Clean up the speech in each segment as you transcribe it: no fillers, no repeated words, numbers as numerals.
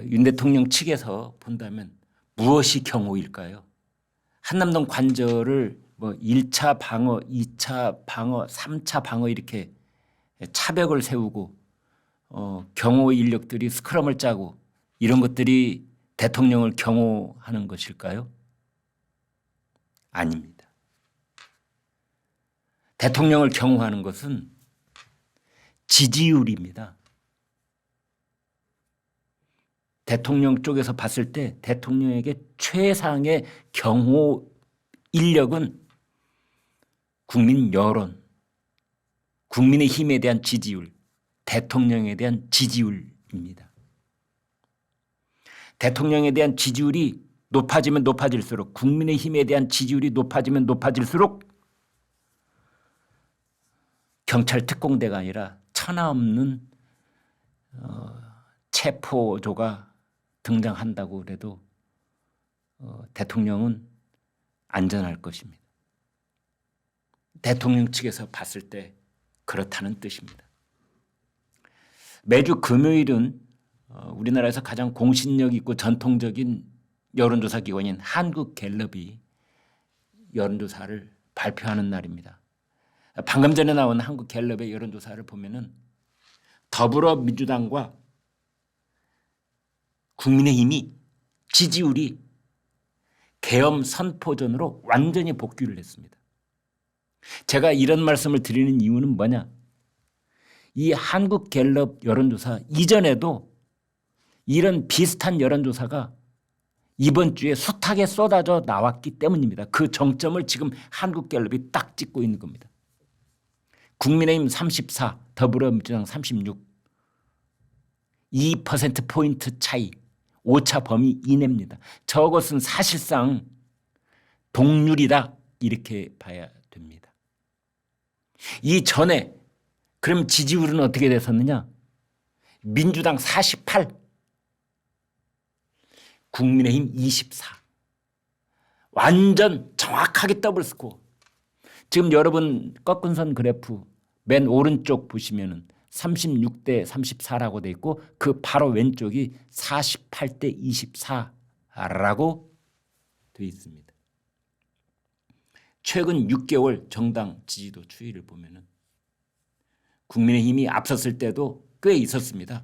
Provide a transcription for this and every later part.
윤 대통령 측에서 본다면 무엇이 경호일까요? 한남동 관저를 뭐 1차 방어, 2차 방어, 3차 방어 이렇게 차벽을 세우고 경호 인력들이 스크럼을 짜고 이런 것들이 대통령을 경호하는 것일까요? 아닙니다. 대통령을 경호하는 것은 지지율입니다. 대통령 쪽에서 봤을 때 대통령에게 최상의 경호 인력은 국민 여론, 국민의 힘에 대한 지지율, 대통령에 대한 지지율입니다. 대통령에 대한 지지율이 높아지면 높아질수록, 국민의 힘에 대한 지지율이 높아지면 높아질수록 경찰 특공대가 아니라 천하 없는 체포조가 등장한다고 그래도 대통령은 안전할 것입니다. 대통령 측에서 봤을 때 그렇다는 뜻입니다. 매주 금요일은 우리나라에서 가장 공신력 있고 전통적인 여론조사 기관인 한국갤럽이 여론조사를 발표하는 날입니다. 방금 전에 나온 한국갤럽의 여론조사를 보면은 더불어민주당과 국민의힘이 지지율이 계엄 선포전으로 완전히 복귀를 했습니다. 제가 이런 말씀을 드리는 이유는 뭐냐? 이 한국갤럽 여론조사 이전에도 이런 비슷한 여론조사가 이번 주에 숱하게 쏟아져 나왔기 때문입니다. 그 정점을 지금 한국갤럽이 딱 찍고 있는 겁니다. 국민의힘 34, 더불어민주당 36, 2%포인트 차이, 오차 범위 이내입니다. 저것은 사실상 동률이다 이렇게 봐야 됩니다. 이전에 그럼 지지율은 어떻게 됐었느냐? 민주당 48, 국민의힘 24. 완전 정확하게 더블 스코어. 지금 여러분 꺾은 선 그래프 맨 오른쪽 보시면은 36대 34라고 돼 있고 그 바로 왼쪽이 48대 24라고 돼 있습니다. 최근 6개월 정당 지지도 추이를 보면은 국민의힘이 앞섰을 때도 꽤 있었습니다.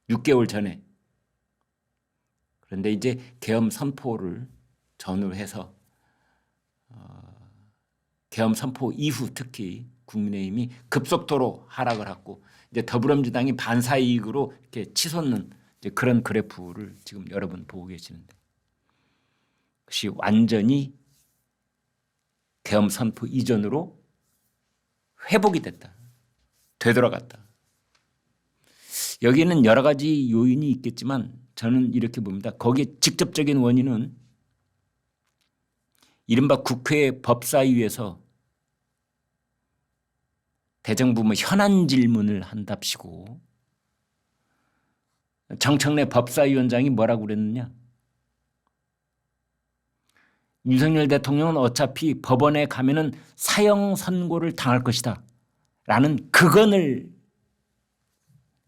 6개월 전에. 그런데 이제 계엄 선포를 전후로 해서 계엄 선포 이후 특히 국민의힘이 급속도로 하락을 하고 이제 더불어민주당이 반사이익으로 이렇게 치솟는 이제 그런 그래프를 지금 여러분 보고 계시는데 그것이 완전히 계엄 선포 이전으로 회복이 됐다. 되돌아갔다. 여기는 여러 가지 요인이 있겠지만 저는 이렇게 봅니다. 거기에 직접적인 원인은 이른바 국회 법사위에서 대정부 현안 질문을 한답시고 정청래 법사위원장이 뭐라고 그랬느냐. 윤석열 대통령은 어차피 법원에 가면은 사형 선고를 당할 것이다 라는 극언을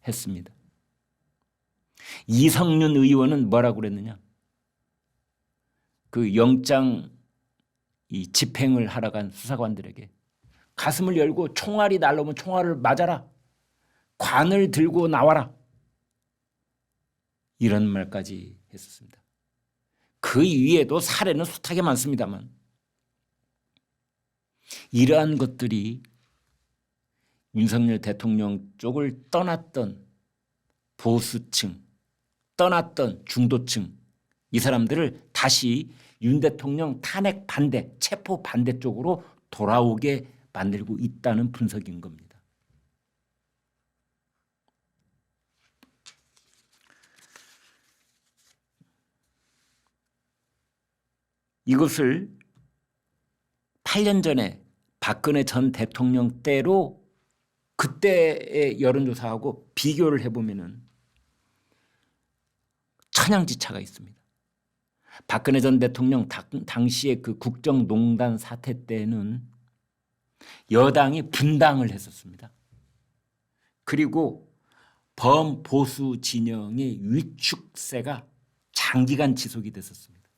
했습니다. 이성윤 의원은 뭐라고 그랬느냐. 그 영장 집행을 하러 간 수사관들에게 가슴을 열고 총알이 날라오면 총알을 맞아라. 관을 들고 나와라. 이런 말까지 했었습니다. 그 이외에도 사례는 숱하게 많습니다만 이러한 것들이 윤석열 대통령 쪽을 떠났던 보수층, 떠났던 중도층 이 사람들을 다시 윤 대통령 탄핵 반대, 체포 반대 쪽으로 돌아오게 만들고 있다는 분석인 겁니다. 이것을 8년 전에 박근혜 전 대통령 때로 그때의 여론조사하고 비교를 해보면 천양지차가 있습니다. 박근혜 전 대통령 당시에 그 국정농단 사태 때는 여당이 분당을 했었습니다. 그리고 범보수 진영의 위축세가 장기간 지속이 됐었습니다.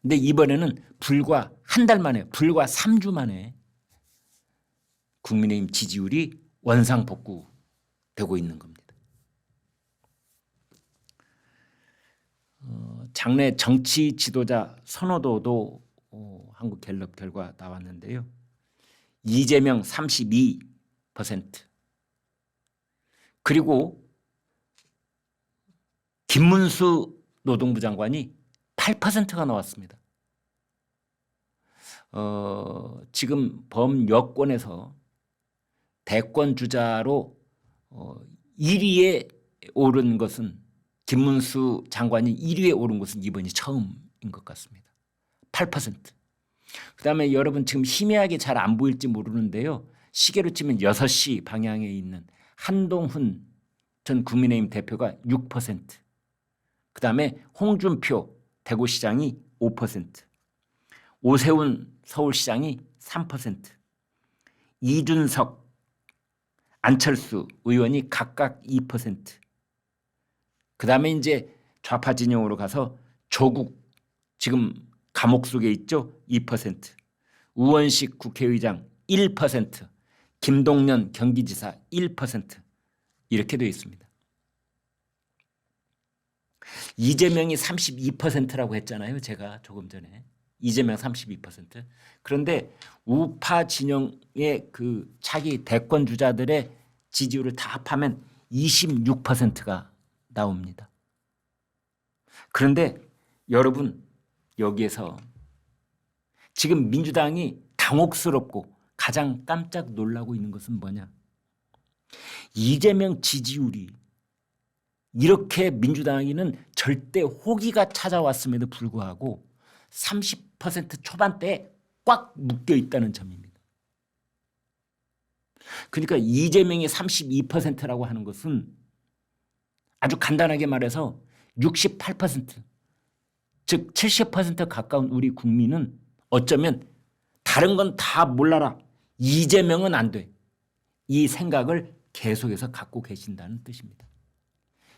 근데 이번에는 불과 한 달 만에, 불과 3주 만에 국민의힘 지지율이 원상복구되고 있는 겁니다. 장래 정치 지도자 선호도도 한국갤럽 결과 나왔는데요. 이재명 32%, 그리고 김문수 노동부 장관이 8%가 나왔습니다. 지금 범여권에서 대권 주자로 1위에 오른 것은, 김문수 장관이 1위에 오른 것은 이번이 처음인 것 같습니다. 8%. 그다음에 여러분 지금 희미하게 잘 안 보일지 모르는데요. 시계로 치면 6시 방향에 있는 한동훈 전 국민의힘 대표가 6%. 그다음에 홍준표 대구시장이 5%. 오세훈 서울시장이 3%. 이준석, 안철수 의원이 각각 2%. 그다음에 이제 좌파 진영으로 가서 조국 지금 감옥 속에 있죠. 2%. 우원식 국회의장 1%. 김동연 경기지사 1%. 이렇게 되어 있습니다. 이재명이 32%라고 했잖아요. 제가 조금 전에. 이재명 32%. 그런데 우파 진영의 그 차기 대권 주자들의 지지율을 다 합하면 26%가 나옵니다. 그런데 여러분 여기에서 지금 민주당이 당혹스럽고 가장 깜짝 놀라고 있는 것은 뭐냐? 이재명 지지율이 이렇게 민주당에는 절대 호기가 찾아왔음에도 불구하고 30% 초반대에 꽉 묶여 있다는 점입니다. 그러니까 이재명이 32%라고 하는 것은 아주 간단하게 말해서 68%, 즉 70% 가까운 우리 국민은 어쩌면 다른 건 다 몰라라, 이재명은 안 돼, 이 생각을 계속해서 갖고 계신다는 뜻입니다.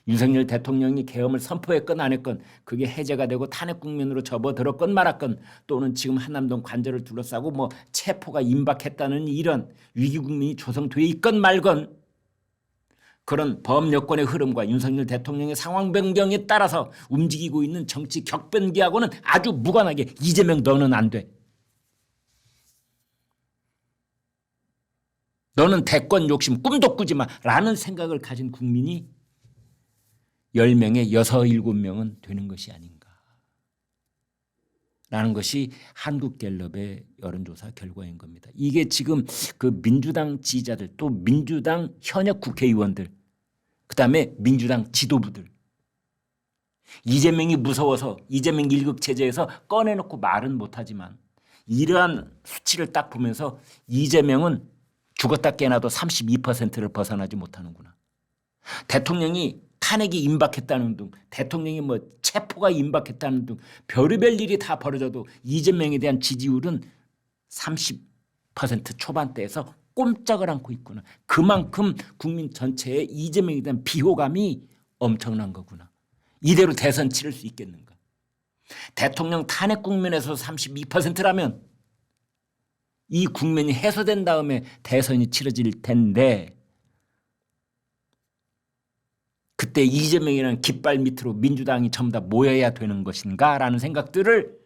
윤석열 대통령이 계엄을 선포했건 안 했건, 그게 해제가 되고 탄핵 국면으로 접어들었건 말았건, 또는 지금 한남동 관절을 둘러싸고 뭐 체포가 임박했다는 이런 위기 국면이 조성돼 있건 말건, 그런 범여권의 흐름과 윤석열 대통령의 상황 변경에 따라서 움직이고 있는 정치 격변기하고는 아주 무관하게 이재명 너는 안 돼, 너는 대권 욕심 꿈도 꾸지 마 라는 생각을 가진 국민이 10명에 6, 7명은 되는 것이 아닌가 라는 것이 한국갤럽의 여론조사 결과인 겁니다. 이게 지금 그 민주당 지지자들, 또 민주당 현역 국회의원들, 그다음에 민주당 지도부들, 이재명이 무서워서 이재명 1급 체제에서 꺼내놓고 말은 못하지만 이러한 수치를 딱 보면서 이재명은 죽었다 깨나도 32%를 벗어나지 못하는구나. 대통령이 탄핵이 임박했다는 등, 대통령이 뭐 체포가 임박했다는 등 별의별 일이 다 벌어져도 이재명에 대한 지지율은 30% 초반대에서 꼼짝을 않고 있구나. 그만큼 국민 전체의 이재명에 대한 비호감이 엄청난 거구나. 이대로 대선 치를 수 있겠는가. 대통령 탄핵 국면에서 32%라면 이 국면이 해소된 다음에 대선이 치러질 텐데, 그때 이재명이라는 깃발 밑으로 민주당이 전부 다 모여야 되는 것인가 라는 생각들을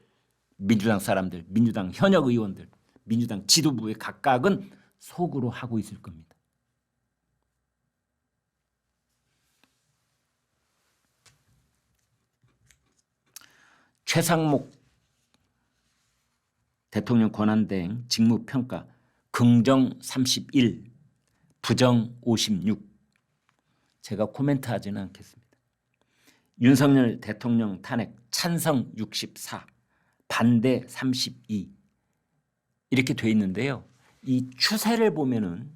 민주당 사람들, 민주당 현역 의원들, 민주당 지도부의 각각은 속으로 하고 있을 겁니다. 최상목 대통령 권한대행 직무평가 긍정 31, 부정 56. 제가 코멘트하지는 않겠습니다. 윤석열 대통령 탄핵 찬성 64, 반대 32 이렇게 돼 있는데요. 이 추세를 보면은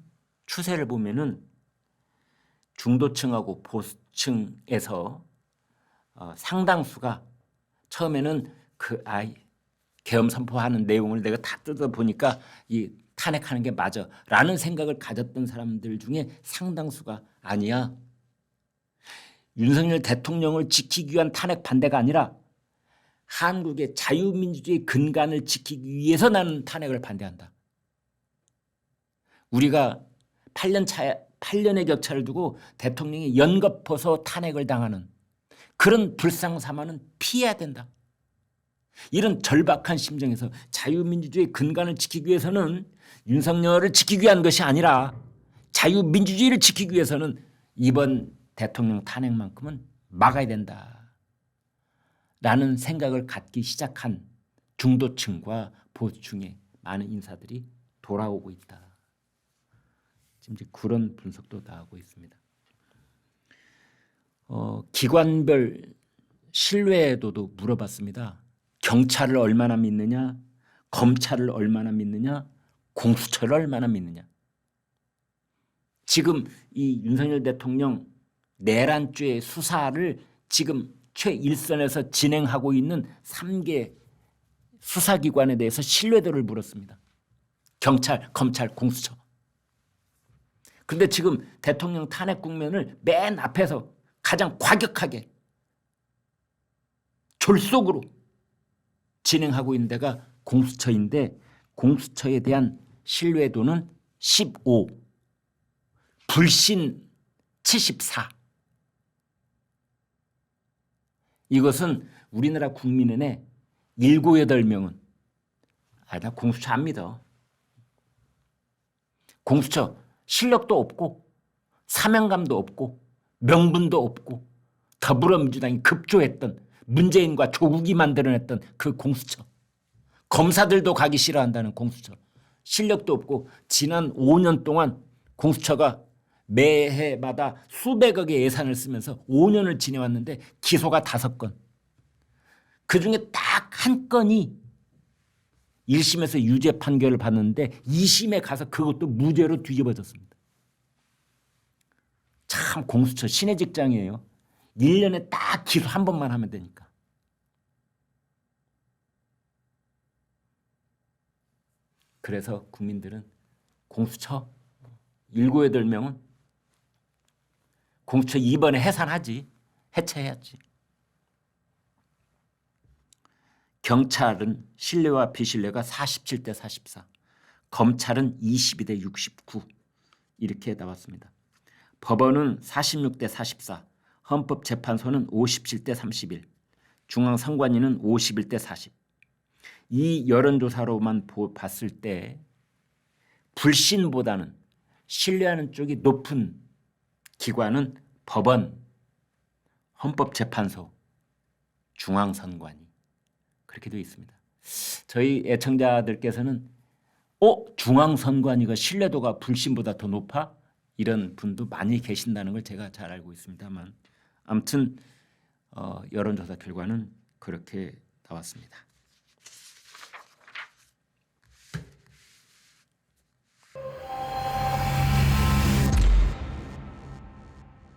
중도층하고 보수층에서 상당수가 처음에는 계엄 선포하는 내용을 내가 다 뜯어 보니까 이 탄핵하는 게 맞아 라는 생각을 가졌던 사람들 중에 상당수가 아니야. 윤석열 대통령을 지키기 위한 탄핵 반대가 아니라 한국의 자유민주주의 근간을 지키기 위해서 나는 탄핵을 반대한다. 우리가 8년의 격차를 두고 대통령이 연거푸서 탄핵을 당하는 그런 불상사만은 피해야 된다. 이런 절박한 심정에서 자유민주주의 근간을 지키기 위해서는 윤석열을 지키기 위한 것이 아니라 자유민주주의를 지키기 위해서는 이번 대통령 탄핵만큼은 막아야 된다. 라는 생각을 갖기 시작한 중도층과 보수층의 많은 인사들이 돌아오고 있다. 지금 이제 그런 분석도 나오고 있습니다. 기관별 신뢰도도 물어봤습니다. 경찰을 얼마나 믿느냐, 검찰을 얼마나 믿느냐, 공수처를 얼마나 믿느냐. 지금 이 윤석열 대통령 내란죄 수사를 지금 최일선에서 진행하고 있는 3개 수사기관에 대해서 신뢰도를 물었습니다. 경찰, 검찰, 공수처. 그런데 지금 대통령 탄핵 국면을 맨 앞에서 가장 과격하게 졸속으로 진행하고 있는 데가 공수처인데 공수처에 대한 신뢰도는 15, 불신 74. 이것은 우리나라 국민의 7, 8명은 나 공수처 안 믿어. 공수처 실력도 없고 사명감도 없고 명분도 없고 더불어민주당이 급조했던 문재인과 조국이 만들어냈던 그 공수처. 검사들도 가기 싫어한다는 공수처. 실력도 없고 지난 5년 동안 공수처가 매해마다 수백억의 예산을 쓰면서 5년을 지내왔는데 기소가 5건. 그중에 딱 한 건이 1심에서 유죄 판결을 받는데 2심에 가서 그것도 무죄로 뒤집어졌습니다. 참 공수처 신의 직장이에요. 1년에 딱 기소 한 번만 하면 되니까. 그래서 국민들은 공수처 7, 8명은 공수처 이번에 해산하지. 해체해야지. 경찰은 신뢰와 비신뢰가 47대 44. 검찰은 22대 69. 이렇게 나왔습니다. 법원은 46대 44. 헌법재판소는 57대 31. 중앙선관위는 51대 40. 이 여론조사로만 봤을 때 불신보다는 신뢰하는 쪽이 높은 기관은 법원, 헌법재판소, 중앙선관위 그렇게 되어 있습니다. 저희 애청자들께서는 중앙선관위가 신뢰도가 불신보다 더 높아? 이런 분도 많이 계신다는 걸 제가 잘 알고 있습니다만 아무튼 여론조사 결과는 그렇게 나왔습니다.